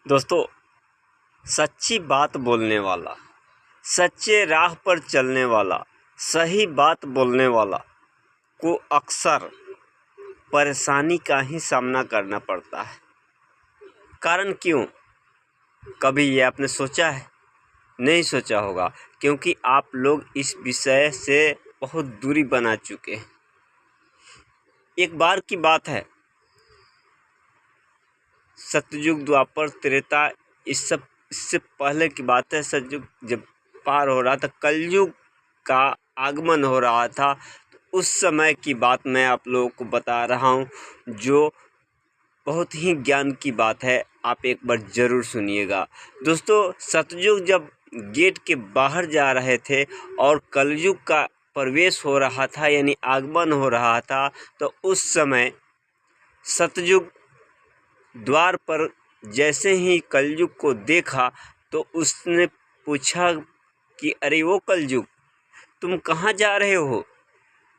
दोस्तों, सच्ची बात बोलने वाला, सच्चे राह पर चलने वाला, सही बात बोलने वाला को अक्सर परेशानी का ही सामना करना पड़ता है। कारण क्यों? कभी ये आपने सोचा है? नहीं सोचा होगा, क्योंकि आप लोग इस विषय से बहुत दूरी बना चुके हैं। एक बार की बात है, सतयुग, द्वापर, त्रेता, इससे पहले की बात है। सतयुग जब पार हो रहा था, कलयुग का आगमन हो रहा था, तो उस समय की बात मैं आप लोगों को बता रहा हूँ, जो बहुत ही ज्ञान की बात है। आप एक बार ज़रूर सुनिएगा। दोस्तों, सतयुग जब गेट के बाहर जा रहे थे और कलयुग का प्रवेश हो रहा था, यानी आगमन हो रहा था, तो उस समय सतयुग द्वार पर जैसे ही कलयुग को देखा तो उसने पूछा कि अरे वो कलयुग, तुम कहाँ जा रहे हो?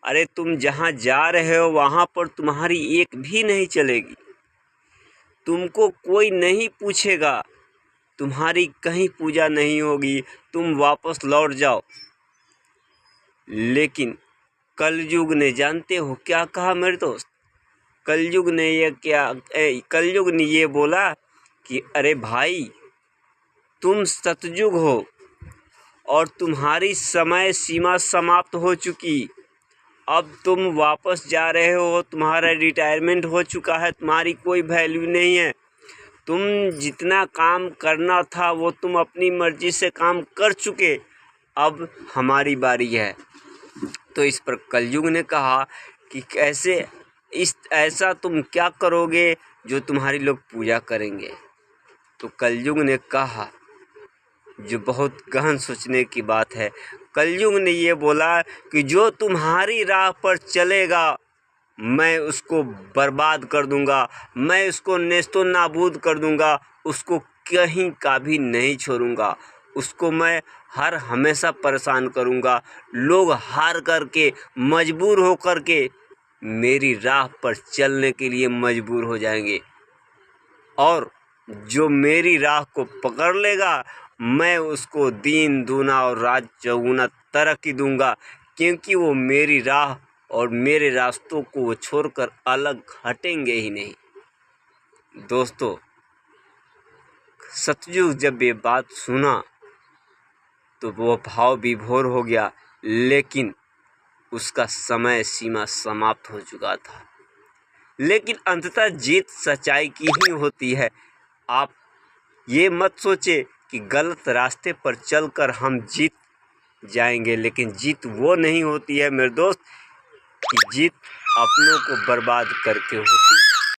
अरे तुम जहाँ जा रहे हो वहाँ पर तुम्हारी एक भी नहीं चलेगी, तुमको कोई नहीं पूछेगा, तुम्हारी कहीं पूजा नहीं होगी, तुम वापस लौट जाओ। लेकिन कलयुग ने, जानते हो क्या कहा मेरे दोस्त? कलयुग ने ये बोला कि अरे भाई, तुम सतयुग हो और तुम्हारी समय सीमा समाप्त हो चुकी। अब तुम वापस जा रहे हो, तुम्हारा रिटायरमेंट हो चुका है, तुम्हारी कोई वैल्यू नहीं है। तुम जितना काम करना था वो तुम अपनी मर्जी से काम कर चुके, अब हमारी बारी है। तो इस पर कलयुग ने कहा कि ऐसा तुम क्या करोगे जो तुम्हारी लोग पूजा करेंगे? तो कलयुग ने कहा, जो बहुत गहन सोचने की बात है, कलयुग ने ये बोला कि जो तुम्हारी राह पर चलेगा मैं उसको बर्बाद कर दूंगा, मैं उसको नेस्तो नाबूद कर दूंगा, उसको कहीं का भी नहीं छोड़ूंगा, उसको मैं हर हमेशा परेशान करूंगा। लोग हार करके, मजबूर हो करके मेरी राह पर चलने के लिए मजबूर हो जाएंगे, और जो मेरी राह को पकड़ लेगा मैं उसको दीन दूना और राज चौगुना तरक्की दूंगा, क्योंकि वो मेरी राह और मेरे रास्तों को वो छोड़कर अलग हटेंगे ही नहीं। दोस्तों, सतयुग जब ये बात सुना तो वो भाव विभोर हो गया, लेकिन उसका समय सीमा समाप्त हो चुका था। लेकिन अंततः जीत सच्चाई की ही होती है। आप ये मत सोचे कि गलत रास्ते पर चलकर हम जीत जाएंगे, लेकिन जीत वो नहीं होती है मेरे दोस्त कि जीत अपनों को बर्बाद करके होती है।